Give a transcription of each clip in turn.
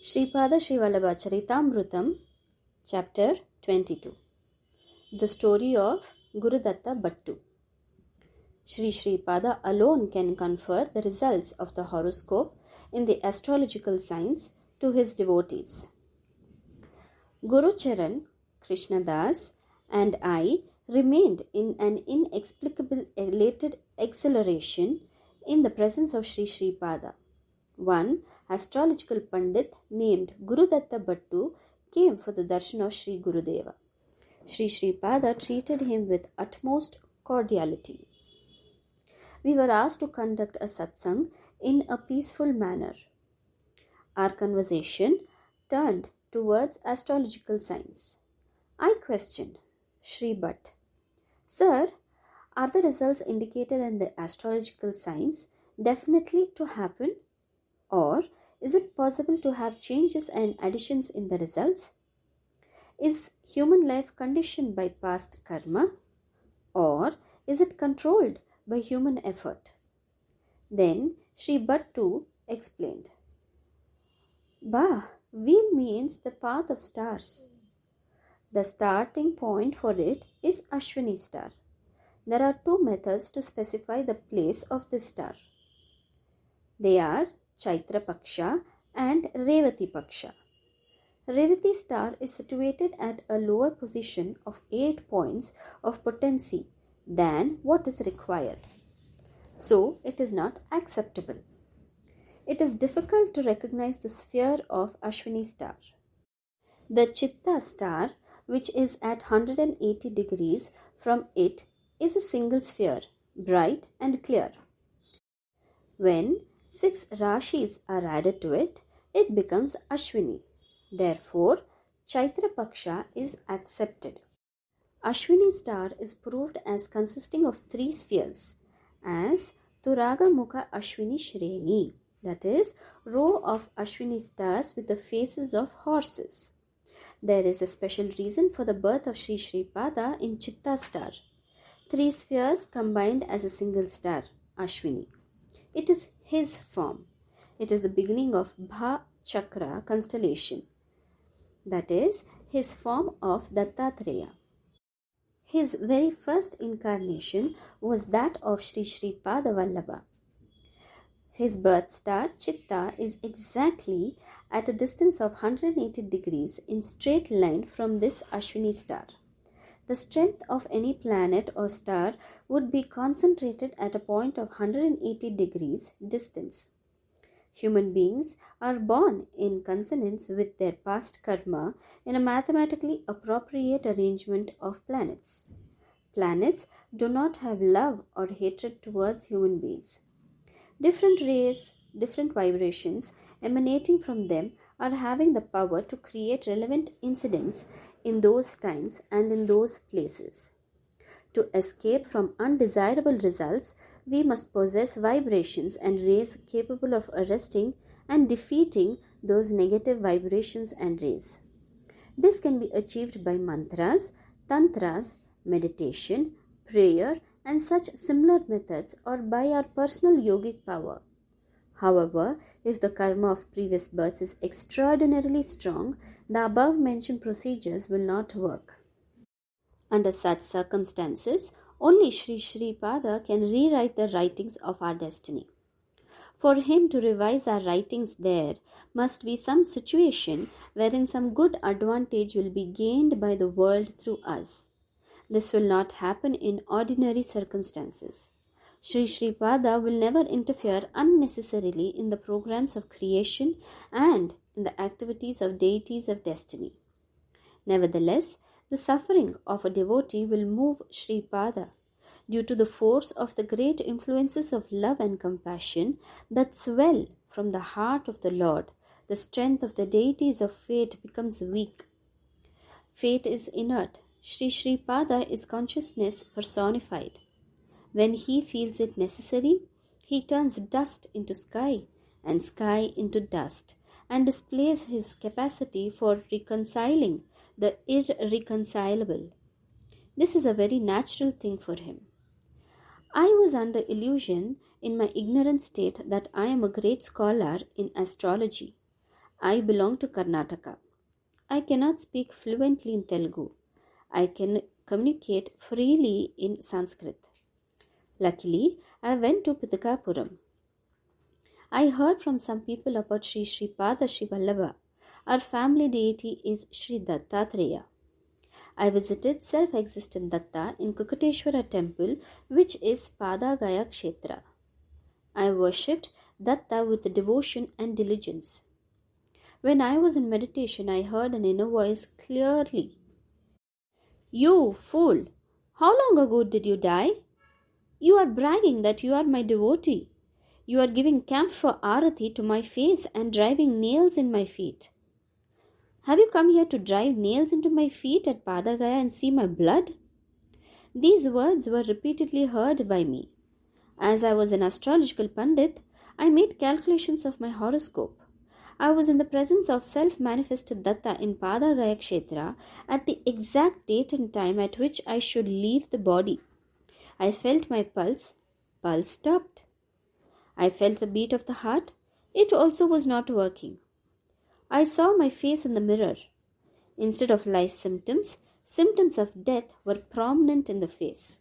Sripada Sri Vallabha Charitamrutam, Chapter 22. The Story of Guru Datta Bhattu. Sri Sripada alone can confer the results of the horoscope in the astrological signs to his devotees. Guru Charan, Krishna Das, and I remained in an inexplicable elated exhilaration in the presence of Sri Sripada. One astrological Pandit named Guru Datta Bhattu came for the darshan of Sri Gurudeva. Sri Sripada treated him with utmost cordiality. We were asked to conduct a satsang in a peaceful manner. Our conversation turned towards astrological signs. I questioned Sri Bhatt, "Sir, are the results indicated in the astrological signs definitely to happen? Or is it possible to have changes and additions in the results? Is human life conditioned by past karma? Or is it controlled by human effort?" Then Sri Bhattu explained, "Wheel means the path of stars. The starting point for it is Ashwini star. There are two methods to specify the place of this star. They are Chaitra Paksha and Revati Paksha. Revati star is situated at a lower position of 8 points of potency than what is required. So it is not acceptable. It is difficult to recognize the sphere of Ashwini star. The Chitta star, which is at 180 degrees from it, is a single sphere, bright and clear. When 6 Rashis are added to it, it becomes Ashwini. Therefore, Chaitra Paksha is accepted. Ashwini star is proved as consisting of 3 spheres as Turaga Mukha Ashwini Shreni, that is, row of Ashwini stars with the faces of horses. There is a special reason for the birth of Sri Sripada in Chitta star. 3 spheres combined as a single star, Ashwini. It is his form. It is the beginning of Bha Chakra constellation. That is, his form of Dattatreya. His very first incarnation was that of Sri Sripada Vallabha. His birth star, Chitta, is exactly at a distance of 180 degrees in straight line from this Ashwini star. The strength of any planet or star would be concentrated at a point of 180 degrees distance. Human beings are born in consonance with their past karma in a mathematically appropriate arrangement of planets. Planets do not have love or hatred towards human beings. Different rays, different vibrations emanating from them are having the power to create relevant incidents in those times and in those places. To escape from undesirable results, we must possess vibrations and rays capable of arresting and defeating those negative vibrations and rays. This can be achieved by mantras, tantras, meditation, prayer, and such similar methods, or by our personal yogic power. However, if the karma of previous births is extraordinarily strong, the above mentioned procedures will not work. Under such circumstances, only Sri Sripada can rewrite the writings of our destiny. For him to revise our writings, there must be some situation wherein some good advantage will be gained by the world through us. This will not happen in ordinary circumstances. Sri Sripada will never interfere unnecessarily in the programs of creation and in the activities of deities of destiny. Nevertheless, the suffering of a devotee will move Sripada due to the force of the great influences of love and compassion that swell from the heart of the Lord. The strength of the deities of fate becomes weak. Fate is inert. Sri Sripada is consciousness personified. When he feels it necessary, he turns dust into sky and sky into dust and displays his capacity for reconciling the irreconcilable. This is a very natural thing for him. I was under illusion in my ignorant state that I am a great scholar in astrology. I belong to Karnataka. I cannot speak fluently in Telugu. I can communicate freely in Sanskrit. Luckily, I went to Pitakapuram. I heard from some people about Sri Sri Pada Sri Vallabha. Our family deity is Sri Dattatreya. I visited self-existent Datta in Kukateshwara temple, which is Padagaya Kshetra. I worshipped Datta with devotion and diligence. When I was in meditation, I heard an inner voice clearly. You fool! How long ago did you die? You are bragging that you are my devotee. You are giving camphor arati to my face and driving nails in my feet. Have you come here to drive nails into my feet at Padagaya and see my blood? These words were repeatedly heard by me. As I was an astrological pandit, I made calculations of my horoscope. I was in the presence of self-manifested Datta in Padagaya Kshetra at the exact date and time at which I should leave the body. I felt my pulse. Pulse stopped. I felt the beat of the heart. It also was not working. I saw my face in the mirror. Instead of life symptoms, symptoms of death were prominent in the face.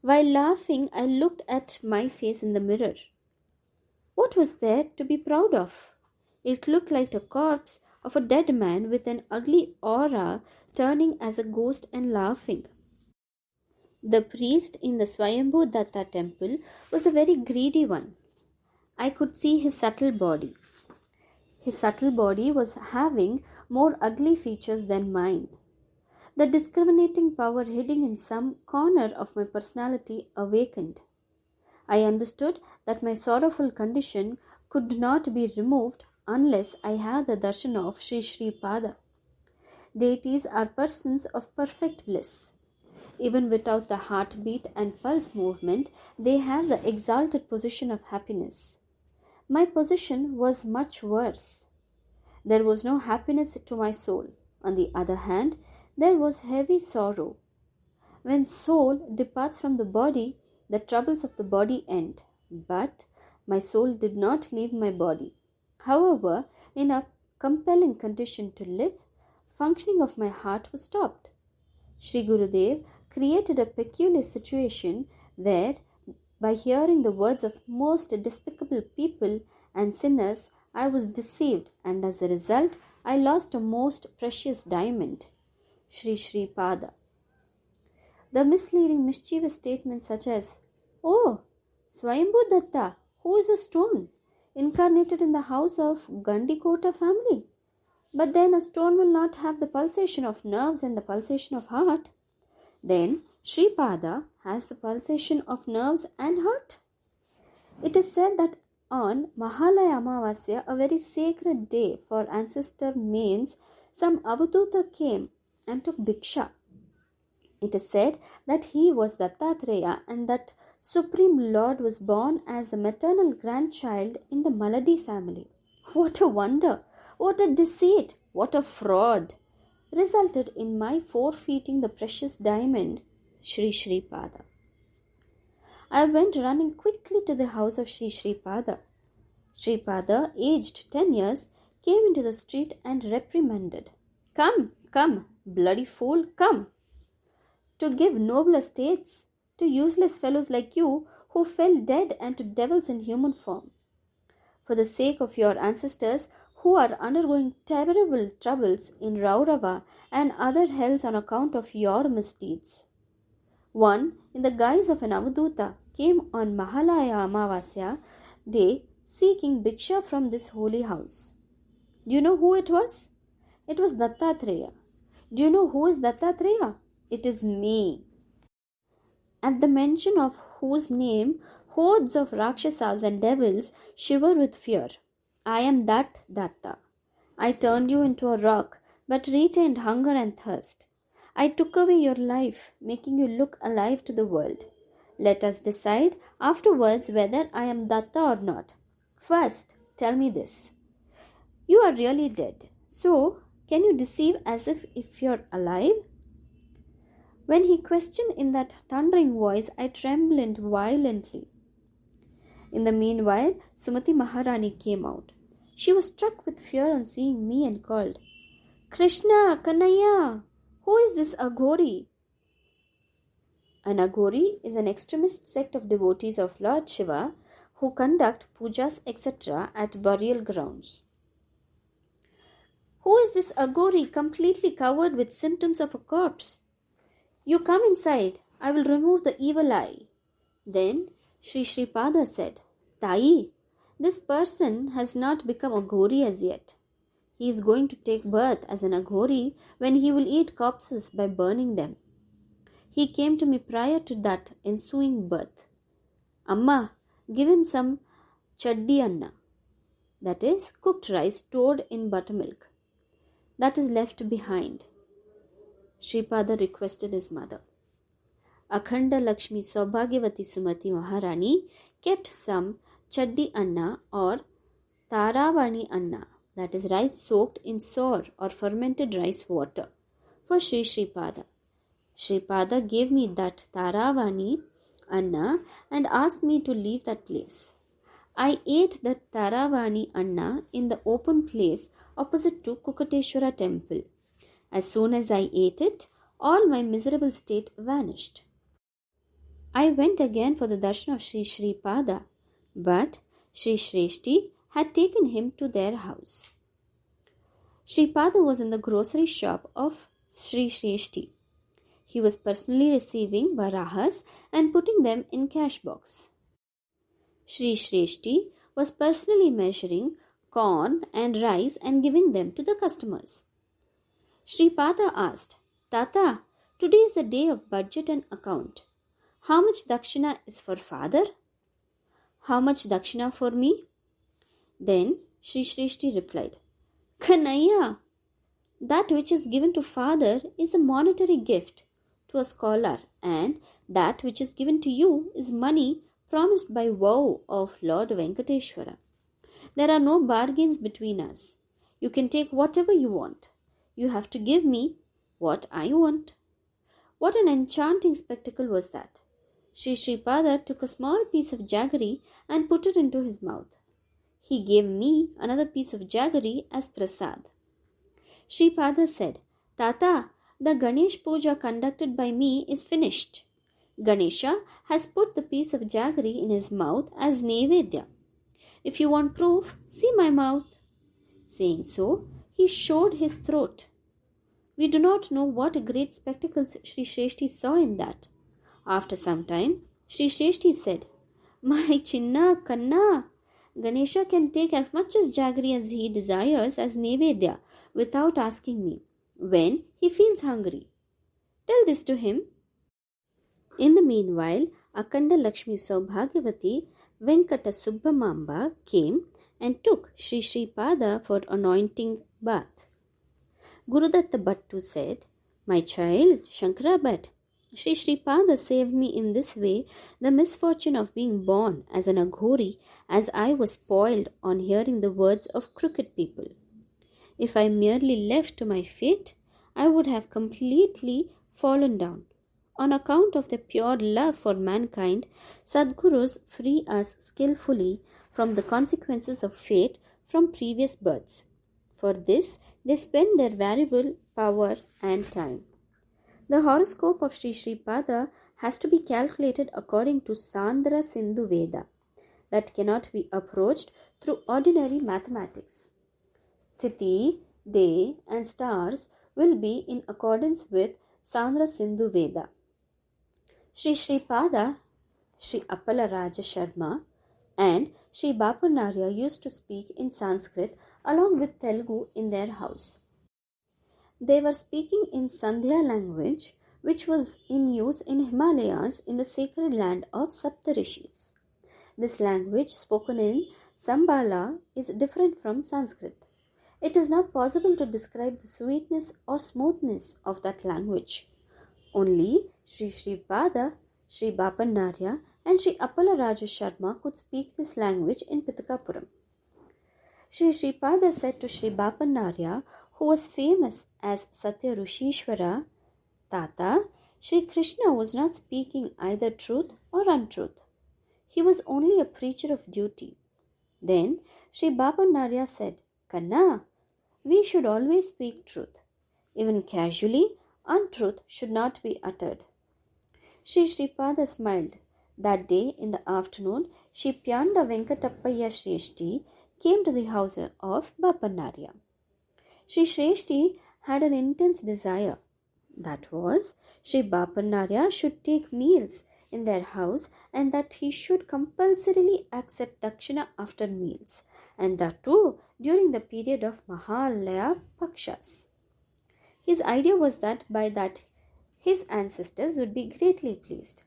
While laughing, I looked at my face in the mirror. What was there to be proud of? It looked like a corpse of a dead man with an ugly aura turning as a ghost and laughing. The priest in the Swayambhu Datta temple was a very greedy one. I could see his subtle body. His subtle body was having more ugly features than mine. The discriminating power hidden in some corner of my personality awakened. I understood that my sorrowful condition could not be removed unless I had the darshan of Sri Sri Pada. Deities are persons of perfect bliss. Even without the heartbeat and pulse movement, they have the exalted position of happiness. My position was much worse. There was no happiness to my soul. On the other hand, there was heavy sorrow. When soul departs from the body, the troubles of the body end. But my soul did not leave my body. However, in a compelling condition to live, functioning of my heart was stopped. Sri Gurudev created a peculiar situation where, by hearing the words of most despicable people and sinners, I was deceived, and as a result, I lost a most precious diamond, Sri Sri Pada. The misleading, mischievous statements such as, "Oh, Swayambhu Datta, who is a stone, incarnated in the house of Gandikota family. But then a stone will not have the pulsation of nerves and the pulsation of heart. Then Sri Pada has the pulsation of nerves and heart." It is said that on Mahalaya Amavasya, a very sacred day for ancestor mains, some Avaduta came and took Bhiksha. It is said that he was Dattatreya and that Supreme Lord was born as a maternal grandchild in the Maladi family. What a wonder! What a deceit! What a fraud! Resulted in my forfeiting the precious diamond, Sri Sri Pada. I went running quickly to the house of Sri Sri Pada. Sri Pada, aged 10 years, came into the street and reprimanded. "Come, come, bloody fool, come! To give noble estates to useless fellows like you who fell dead and to devils in human form. For the sake of your ancestors who are undergoing terrible troubles in Raurava and other hells on account of your misdeeds." One, in the guise of an Avaduta, came on Mahalaya Amavasya day seeking Bhiksha from this holy house. Do you know who it was? It was Dattatreya. Do you know who is Dattatreya? It is me. At the mention of whose name hordes of Rakshasas and devils shiver with fear. I am that Datta. I turned you into a rock, but retained hunger and thirst. I took away your life, making you look alive to the world. Let us decide afterwards whether I am Datta or not. First, tell me this. You are really dead. So, can you deceive as if you're alive? When he questioned in that thundering voice, I trembled violently. In the meanwhile, Sumati Maharani came out. She was struck with fear on seeing me and called, Krishna, Kanaya, who is this Aghori? An Aghori is an extremist sect of devotees of Lord Shiva who conduct pujas etc. at burial grounds. Who is this Aghori completely covered with symptoms of a corpse? You come inside, I will remove the evil eye. Then Sri Pada said, Tai, this person has not become a Aghori as yet. He is going to take birth as an Aghori when he will eat corpses by burning them. He came to me prior to that ensuing birth. Amma, give him some chaddi anna, that is, cooked rice stored in buttermilk. That is left behind. Sripada requested his mother. Akhanda Lakshmi Saubhagyavati Sumati Maharani kept some chaddi anna or taravani anna, that is rice soaked in sour or fermented rice water, for Sri Pada. Pada gave me that taravani anna and asked me to leave that place. I ate that taravani anna in the open place opposite to Kukateshwara temple. As soon as I ate it, all my miserable state vanished. I went again for the darshan of Sri Pada, but Sri Shreshti had taken him to their house. Sri Pada was in the grocery shop of Sri Shreshti. He was personally receiving varahas and putting them in cash box. Sri Shreshti was personally measuring corn and rice and giving them to the customers. Sri Pada asked, Tata, today is the day of budget and account. How much dakshina is for father? How much dakshina for me? Then Sri Shreshti replied, Kanaya, that which is given to father is a monetary gift to a scholar, and that which is given to you is money promised by vow of Lord Venkateshwara. There are no bargains between us. You can take whatever you want. You have to give me what I want. What an enchanting spectacle was that. Sri Pada took a small piece of jaggery and put it into his mouth. He gave me another piece of jaggery as prasad. Sri Pada said, Tata, the Ganesh Puja conducted by me is finished. Ganesha has put the piece of jaggery in his mouth as Nevedya. If you want proof, see my mouth. Saying so, he showed his throat. We do not know what great spectacles Sri Shreshti saw in that. After some time, Sri Shreshti said, My Chinna Kanna, Ganesha can take as much as jaggery as he desires as Nevedya without asking me when he feels hungry. Tell this to him. In the meanwhile, Akhanda Lakshmi Saubhagyavati Venkata Subbamamba came and took Sri Pada for anointing bath. Datta Bhattu said, My child, Shankara Bhatt, Sri Pada saved me in this way the misfortune of being born as an Aghori, as I was spoiled on hearing the words of crooked people. If I merely left to my fate, I would have completely fallen down. On account of their pure love for mankind, Sadgurus free us skillfully from the consequences of fate from previous births. For this, they spend their valuable power and time. The horoscope of Sri Pada has to be calculated according to Sandra Sindhu Veda, that cannot be approached through ordinary mathematics. Tithi, day, and stars will be in accordance with Sandra Sindhu Veda. Sri Pada, Sri Appala Raja Sharma, and Sri Bapanarya used to speak in Sanskrit along with Telugu in their house. They were speaking in Sandhya language, which was in use in Himalayas in the sacred land of Saptarishis. This language spoken in Sambala is different from Sanskrit. It is not possible to describe the sweetness or smoothness of that language. Only Sri Pada, Sri Bapanarya, and Sri Appala Raja Sharma could speak this language in Pitakapuram. Sri Pada said to Sri Bapanarya, who was famous as Satya Rushishwara, Tata, Sri Krishna was not speaking either truth or untruth. He was only a preacher of duty. Then Sri Bapanarya said, Kanna, we should always speak truth. Even casually, untruth should not be uttered. Sri Sripada smiled. That day in the afternoon, Sri Pyanda Venkatappaya Shreshti came to the house of Bapanarya. Sri Shreshti had an intense desire. That was, Sri Bapanarya should take meals in their house and that he should compulsorily accept dakshina after meals, and that too during the period of Mahalaya Pakshas. His idea was that by that his ancestors would be greatly pleased.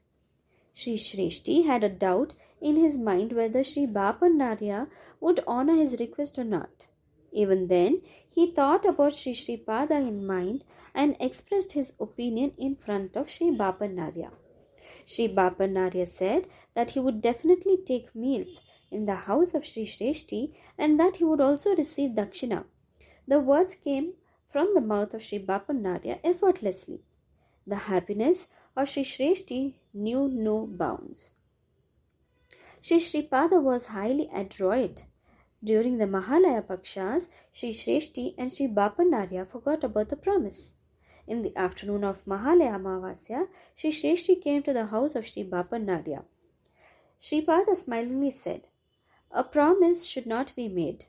Sri Shreshti had a doubt in his mind whether Sri Bapanarya would honor his request or not. Even then, he thought about Sri Sripada in mind and expressed his opinion in front of Sri Bapanarya. Sri Bapanarya said that he would definitely take meals in the house of Sri Shreshti and that he would also receive dakshina. The words came from the mouth of Sri Bapanarya effortlessly. The happiness of Sri Shreshti knew no bounds. Sri Sripada was highly adroit. During the Mahalaya Pakshas, Sri Shreshti and Sri Bapanarya forgot about the promise. In the afternoon of Mahalaya Amavasya, Sri Shreshti came to the house of Sri Bapanarya. Sripada smilingly said, A promise should not be made.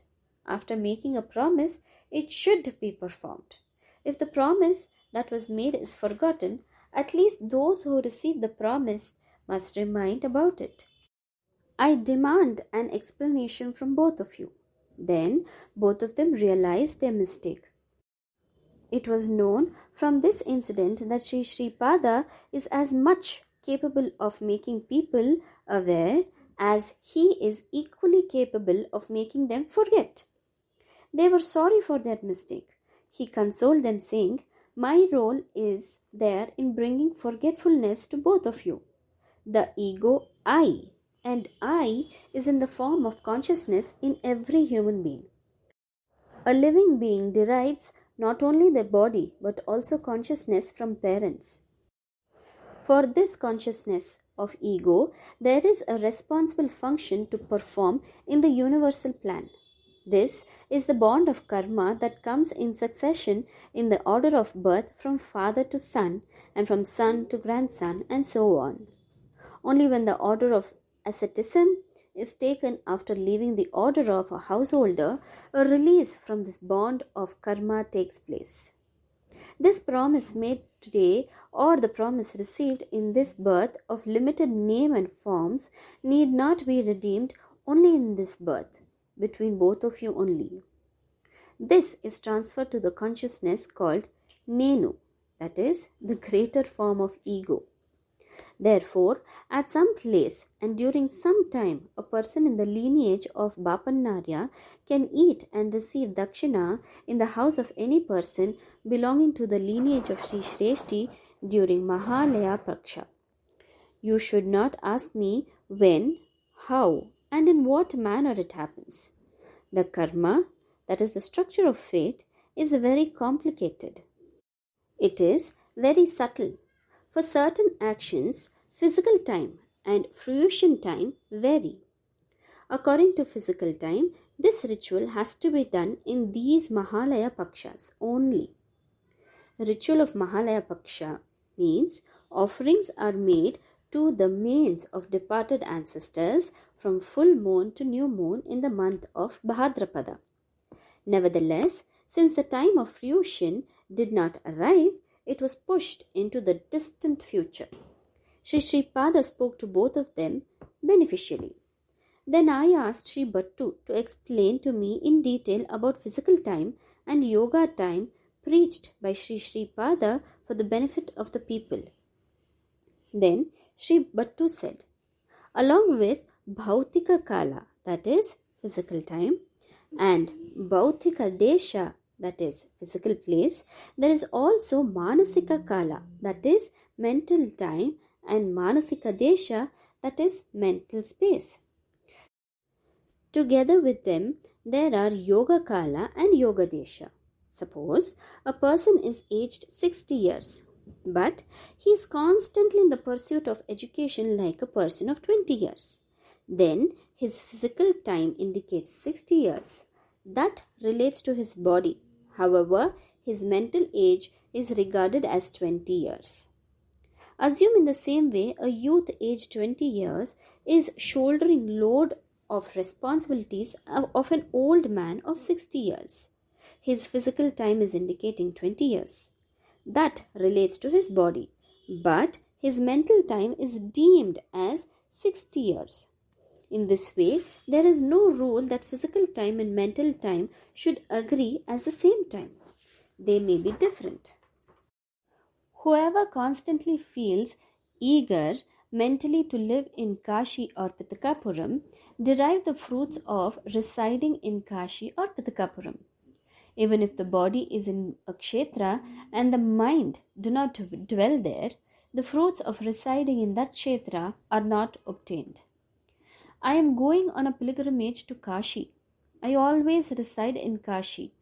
After making a promise, it should be performed. If the promise that was made is forgotten, at least those who receive the promise must remind about it. I demand an explanation from both of you. Then both of them realized their mistake. It was known from this incident that Sri Sripada is as much capable of making people aware as he is equally capable of making them forget. They were sorry for their mistake. He consoled them saying, My role is there in bringing forgetfulness to both of you. The ego I, and I is in the form of consciousness in every human being. A living being derives not only the body but also consciousness from parents. For this consciousness of ego, there is a responsible function to perform in the universal plan. This is the bond of karma that comes in succession in the order of birth from father to son and from son to grandson and so on. Only when the order of asceticism is taken after leaving the order of a householder, a release from this bond of karma takes place. This promise made today or the promise received in this birth of limited name and forms need not be redeemed only in this birth, between both of you only. This is transferred to the consciousness called Nenu, that is, the greater form of ego. Therefore, at some place and during some time, a person in the lineage of Bapanarya can eat and receive dakshina in the house of any person belonging to the lineage of Sri Shreshti during Mahalaya Paksha. You should not ask me when, how, and in what manner it happens. The karma, that is the structure of fate, is very complicated. It is very subtle. For certain actions, physical time and fruition time vary. According to physical time, this ritual has to be done in these Mahalaya Pakshas only. Ritual of Mahalaya Paksha means offerings are made to the manes of departed ancestors from full moon to new moon in the month of Bhadrapada. Nevertheless, since the time of fruition did not arrive, it was pushed into the distant future. Sri Sripada spoke to both of them beneficially. Then I asked Sri Bhattu to explain to me in detail about physical time and yoga time preached by Sri Sripada for the benefit of the people. Then Sri Bhattu said, along with Bhautika Kala, that is physical time, and Bhautika Desha, that is physical place, there is also Manasika Kala, that is mental time, and Manasika Desha, that is mental space. Together with them, there are Yoga Kala and Yoga Desha. Suppose a person is aged 60 years, but he is constantly in the pursuit of education like a person of 20 years. Then his physical time indicates 60 years. That relates to his body. However, his mental age is regarded as 20 years. Assume in the same way a youth aged 20 years is shouldering load of responsibilities of an old man of 60 years. His physical time is indicating 20 years. That relates to his body, but his mental time is deemed as 60 years. In this way, there is no rule that physical time and mental time should agree as the same time. They may be different. Whoever constantly feels eager mentally to live in Kashi or Pitakapuram derive the fruits of residing in Kashi or Pitakapuram. Even if the body is in a kshetra and the mind do not dwell there, the fruits of residing in that kshetra are not obtained. I am going on a pilgrimage to Kashi. I always reside in Kashi.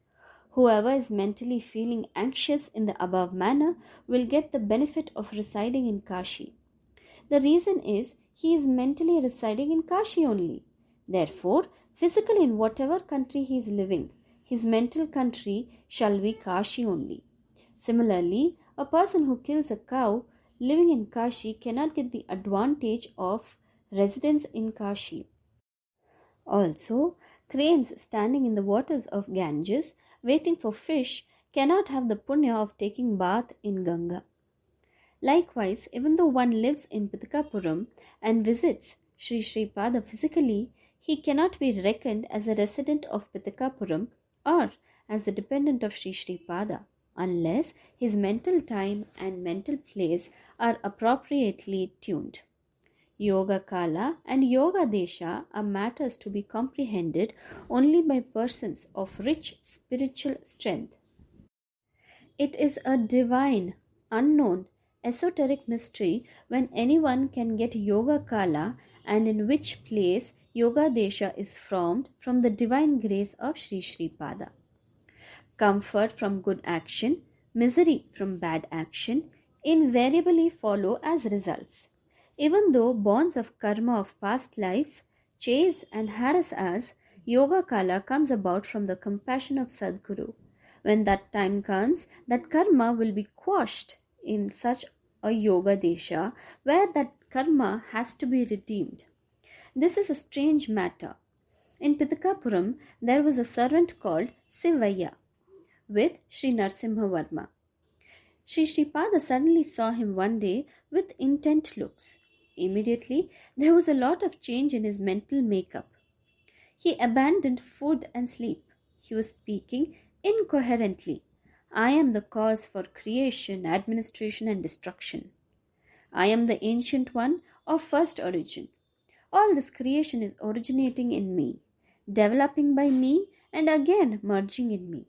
Whoever is mentally feeling anxious in the above manner will get the benefit of residing in Kashi. The reason is he is mentally residing in Kashi only. Therefore, physically in whatever country he is living, his mental country shall be Kashi only. Similarly, a person who kills a cow living in Kashi cannot get the advantage of residence in Kashi. Also, cranes standing in the waters of Ganges waiting for fish cannot have the punya of taking bath in Ganga. Likewise, even though one lives in Pitakapuram and visits Sri Pada physically, he cannot be reckoned as a resident of Pitakapuram or as the dependent of Sri Pada unless his mental time and mental place are appropriately tuned. Yoga Kala and Yoga Desha are matters to be comprehended only by persons of rich spiritual strength. It is a divine, unknown, esoteric mystery when anyone can get Yoga Kala and in which place Yoga Desha is formed from the divine grace of Sri Pada. Comfort from good action, misery from bad action invariably follow as results. Even though bonds of karma of past lives chase and harass us, Yoga Kala comes about from the compassion of Sadguru. When that time comes, that karma will be quashed in such a Yoga Desha where that karma has to be redeemed. This is a strange matter. In Pitakapuram, there was a servant called Sivaya with Sri Narsimha Varma. Sri Pada suddenly saw him one day with intent looks. Immediately, there was a lot of change in his mental makeup. He abandoned food and sleep. He was speaking incoherently. I am the cause for creation, administration, and destruction. I am the ancient one of first origin. All this creation is originating in me, developing by me, and again merging in me.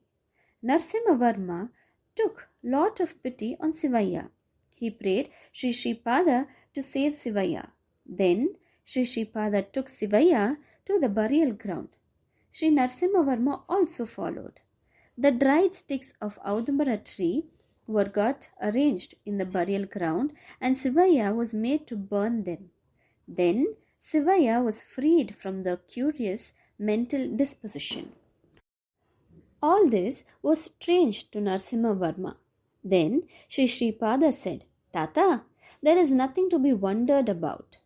Narsimha Varma took lot of pity on Sivaya. He prayed Sri Pada to save Sivaya. Then Sri Pada took Sivaya to the burial ground. Sri Narsimha Varma also followed. The dried sticks of Audumbara tree were got arranged in the burial ground and Sivaya was made to burn them. Then Sivaya was freed from the curious mental disposition. All this was strange to Narsimha Varma. Then Sri Pada said, Tata, there is nothing to be wondered about.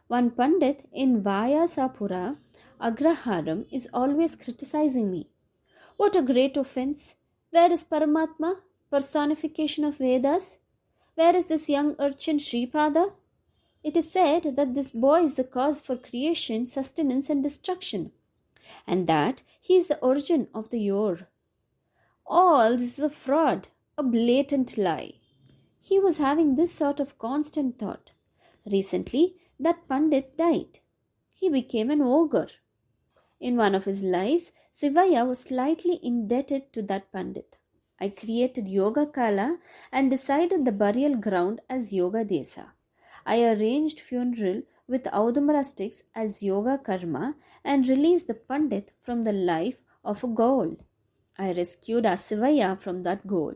One Pandit in Vyasapura, Agraharam, is always criticizing me. What a great offense! Where is Paramatma, personification of Vedas? Where is this young urchin Sri Pada? It is said that this boy is the cause for creation, sustenance, and destruction, and that he is the origin of the yor. All this is a fraud, a blatant lie. He was having this sort of constant thought. Recently, that Pandit died. He became an ogre. In one of his lives, Sivaya was slightly indebted to that Pandit. I created Yoga Kala and decided the burial ground as Yoga Desa. I arranged funeral with Audumbara sticks as Yoga Karma and released the Pandit from the life of a ghoul. I rescued Asivaya from that ghoul.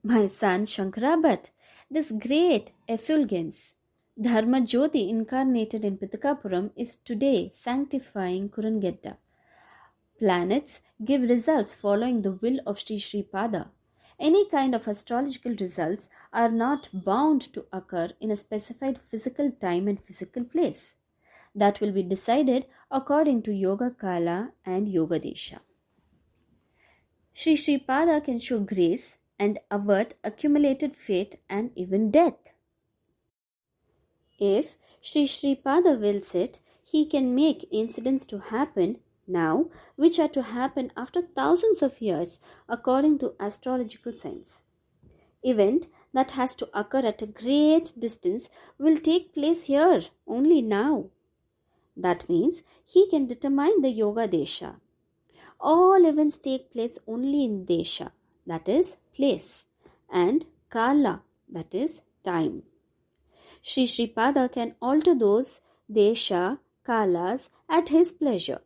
My son Shankara Bhatt, this great effulgence, Dharma Jyoti incarnated in Pitakapuram is today sanctifying Kurungedda. Planets give results following the will of Sri Sri Pada. Any kind of astrological results are not bound to occur in a specified physical time and physical place. That will be decided according to Yoga Kala and Yoga Desha. Sri Sri Pada can show grace and avert accumulated fate and even death. If Sri Sri Pada wills it, he can make incidents to happen now which are to happen after thousands of years according to astrological science. Event that has to occur at a great distance will take place here only now. That means he can determine the Yoga Desha. All events take place only in Desha, that is place, and Kala, that is time. Sri Sri Pada can alter those Desha, Kalas at his pleasure.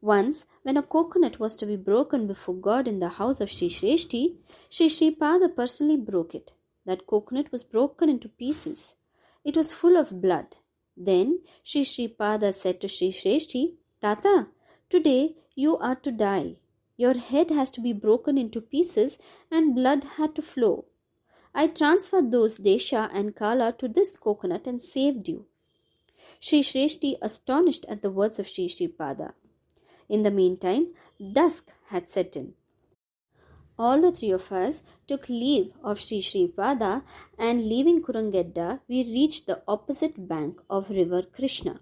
Once, when a coconut was to be broken before God in the house of Sri Shreshti, Sri Sri Pada personally broke it. That coconut was broken into pieces. It was full of blood. Then Sri Sri Pada said to Sri Shreshti, Tata, today you are to die. Your head has to be broken into pieces and blood had to flow. I transferred those Desha and Kala to this coconut and saved you. Sri Shreshti astonished at the words of Sri Sri Pada. In the meantime, dusk had set in. All the three of us took leave of Sri Sri Pada and leaving Kurungedda, we reached the opposite bank of river Krishna.